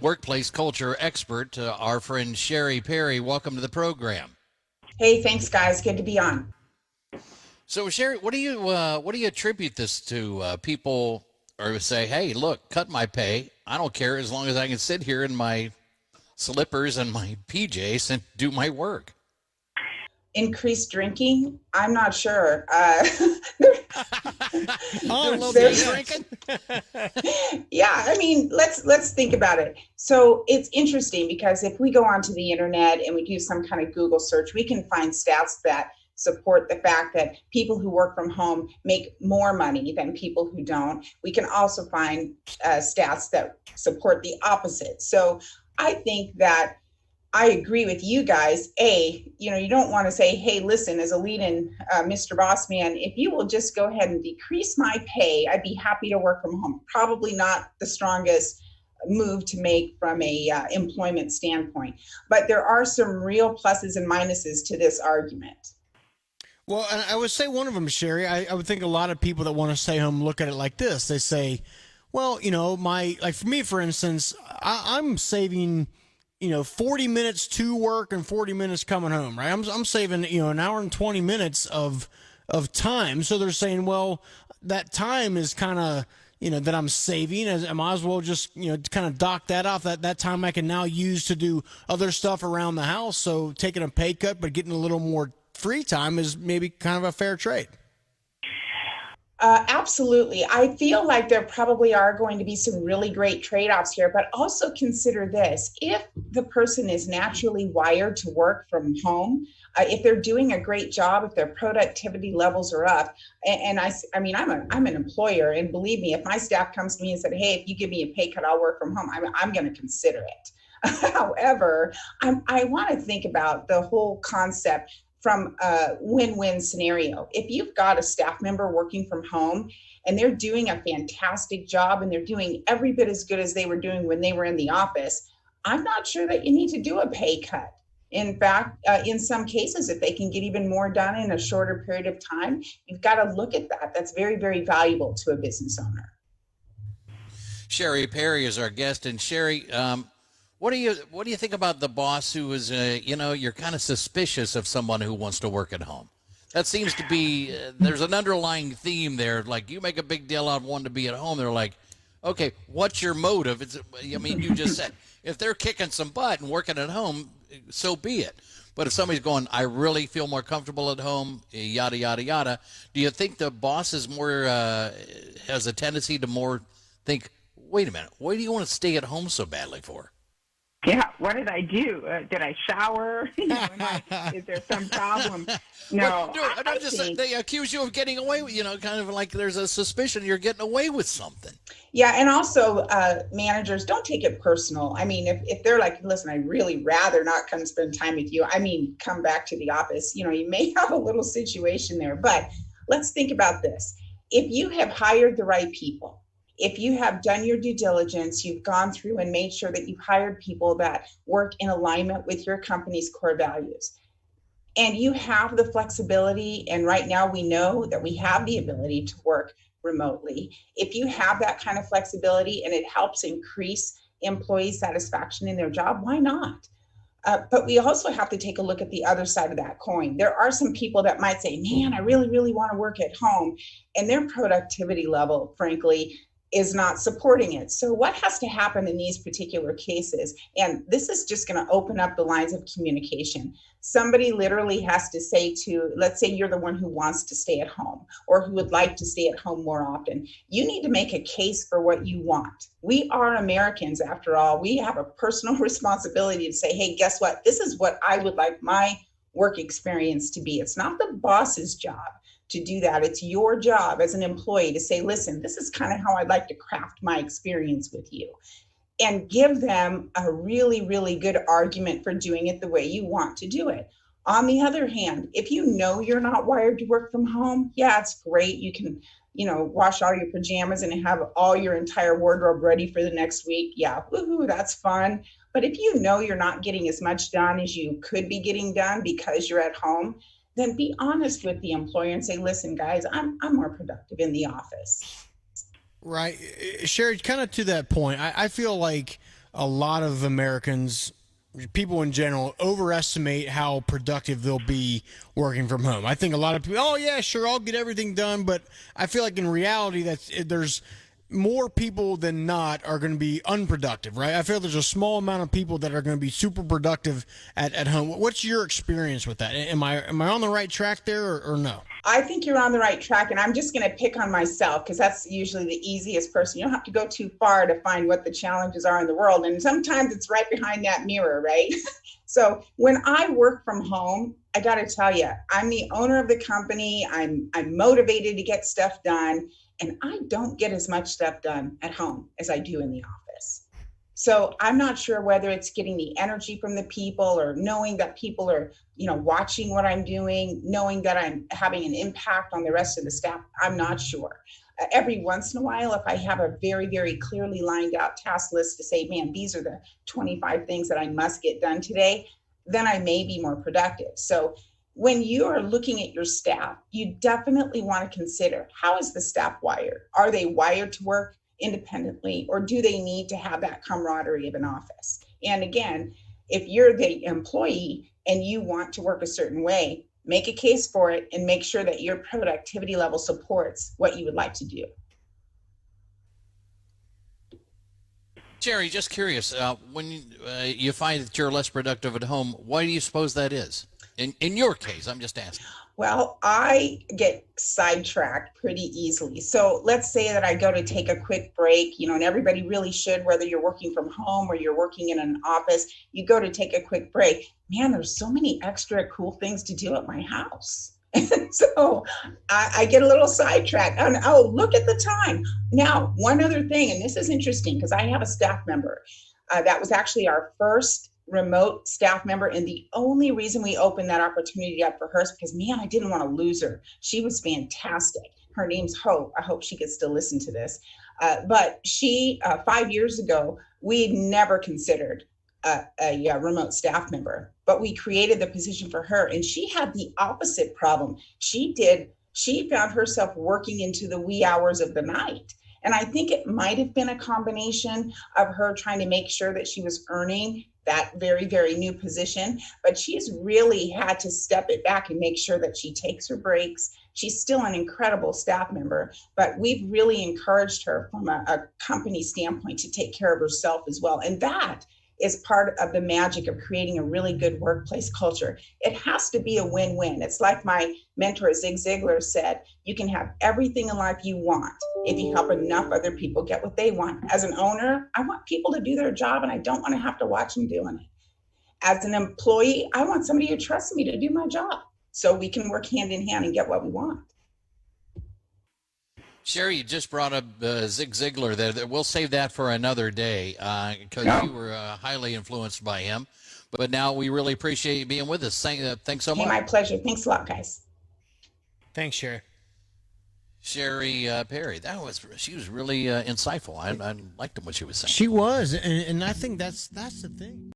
Workplace culture expert, our friend Cheri Perry. Welcome to the program. Hey, thanks, guys. Good to be on. So, Cheri, what do you attribute this to? People or say, "Hey, look, cut my pay. I don't care as long as I can sit here in my slippers and my PJs and do my work." Increased drinking? I'm not sure. Honestly, drinking. Yeah, I mean, let's think about it. So it's interesting because if we go onto the internet and we do some kind of Google search, we can find stats that support the fact that people who work from home make more money than people who don't. We can also find stats that support the opposite. So I think that I agree with you guys. You don't want to say, hey, listen, as a lead-in, Mr. Bossman, if you will just go ahead and decrease my pay, I'd be happy to work from home. Probably not the strongest move to make from a employment standpoint. But there are some real pluses and minuses to this argument. Well, and I would say one of them, Cheri, I would think a lot of people that want to stay home look at it like this. They say, well, like for me, for instance, I'm saving 40 minutes to work and 40 minutes coming home, right? I'm saving, an hour and 20 minutes of time. So they're saying, well, that time is kind of, that I'm saving. I might as well just, kind of dock that off. That time I can now use to do other stuff around the house. So taking a pay cut, but getting a little more free time is maybe kind of a fair trade. Absolutely. I feel like there probably are going to be some really great trade-offs here, but also consider this. If the person is naturally wired to work from home, if they're doing a great job, if their productivity levels are up, and I mean, I'm an employer, and believe me, if my staff comes to me and said, hey, if you give me a pay cut, I'll work from home, I'm going to consider it. However, I want to think about the whole concept from a win-win scenario. If you've got a staff member working from home and they're doing a fantastic job and they're doing every bit as good as they were doing when they were in the office, I'm not sure that you need to do a pay cut. In fact, in some cases, if they can get even more done in a shorter period of time, you've got to look at that. That's very, very valuable to a business owner. Cheri Perry is our guest, and Cheri, what do you think about the boss who is, you're kind of suspicious of someone who wants to work at home? That seems to be, there's an underlying theme there. Like, you make a big deal out of wanting to be at home. They're like, okay, what's your motive? You just said, if they're kicking some butt and working at home, so be it. But if somebody's going, I really feel more comfortable at home, yada, yada, yada, do you think the boss is more, has a tendency to more think, wait a minute, why do you want to stay at home so badly for? Yeah, what did I do? Did I shower? Is there some problem? No, I think they accuse you of getting away with, kind of like there's a suspicion you're getting away with something. Yeah, and also managers, don't take it personal. I mean, if they're like, listen, I'd really rather not come spend time with you. I mean, come back to the office. You may have a little situation there, but let's think about this. If you have hired the right people, if you have done your due diligence, you've gone through and made sure that you've hired people that work in alignment with your company's core values, and you have the flexibility, and right now we know that we have the ability to work remotely. If you have that kind of flexibility and it helps increase employee satisfaction in their job, why not? But we also have to take a look at the other side of that coin. There are some people that might say, man, I really, really want to work at home, and their productivity level, frankly, is not supporting it. So what has to happen in these particular cases? And this is just going to open up the lines of communication. Somebody literally has to say to, let's say you're the one who wants to stay at home or who would like to stay at home more often. You need to make a case for what you want. We are Americans, after all. We have a personal responsibility to say, hey, guess what? This is what I would like my work experience to be. It's not the boss's job to do that. It's your job as an employee to say, listen, this is kind of how I'd like to craft my experience with you, and give them a really, really good argument for doing it the way you want to do it. On the other hand, if you know you're not wired to work from home, yeah, it's great. You can, wash all your pajamas and have all your entire wardrobe ready for the next week. Yeah, woohoo, that's fun. But if you know you're not getting as much done as you could be getting done because you're at home, then be honest with the employer and say, listen, guys, I'm more productive in the office. Right. Cheri, kind of to that point, I feel like a lot of Americans, people in general, overestimate how productive they'll be working from home. I think a lot of people, oh yeah, sure, I'll get everything done, but I feel like in reality there's more people than not are going to be unproductive, right? I feel there's a small amount of people that are going to be super productive at home. What's your experience with that? Am I on the right track there or no? I think you're on the right track, and I'm just going to pick on myself because that's usually the easiest person. You don't have to go too far to find what the challenges are in the world, and sometimes it's right behind that mirror, right? So when I work from home, I got to tell you, I'm the owner of the company. I'm motivated to get stuff done, and I don't get as much stuff done at home as I do in the office. So I'm not sure whether it's getting the energy from the people or knowing that people are, watching what I'm doing, knowing that I'm having an impact on the rest of the staff. I'm not sure. Every once in a while, if I have a very, very clearly lined out task list to say, man, these are the 25 things that I must get done today, then I may be more productive. So when you are looking at your staff, you definitely want to consider, how is the staff wired? Are they wired to work independently, or do they need to have that camaraderie of an office? And again, if you're the employee and you want to work a certain way, make a case for it and make sure that your productivity level supports what you would like to do. Cheri, just curious, when you find that you're less productive at home, why do you suppose that is? In your case, I'm just asking. Well, I get sidetracked pretty easily. So let's say that I go to take a quick break, and everybody really should, whether you're working from home or you're working in an office, you go to take a quick break. Man, there's so many extra cool things to do at my house. And so I get a little sidetracked. And, look at the time. Now, one other thing, and this is interesting because I have a staff member that was actually our first remote staff member, and the only reason we opened that opportunity up for her is because, man, I didn't want to lose her. She was fantastic. Her name's Hope. I hope she gets to listen to this. But she, 5 years ago, we had never considered a remote staff member, but we created the position for her, and she had the opposite problem. She found herself working into the wee hours of the night. And I think it might have been a combination of her trying to make sure that she was earning that very, very new position, but she's really had to step it back and make sure that she takes her breaks. She's still an incredible staff member, but we've really encouraged her from a company standpoint to take care of herself as well. And that is part of the magic of creating a really good workplace culture. It has to be a win-win. It's like my mentor, Zig Ziglar, said, you can have everything in life you want if you help enough other people get what they want. As an owner, I want people to do their job, and I don't want to have to watch them doing it. As an employee, I want somebody to trust me to do my job so we can work hand in hand and get what we want. Cheri, you just brought up Zig Ziglar there. We'll save that for another day because you were highly influenced by him. But now we really appreciate you being with us. Thanks so much. My pleasure. Thanks a lot, guys. Thanks, Cheri. Cheri Perry, she was really insightful. I liked what she was saying. She was, and I think that's the thing.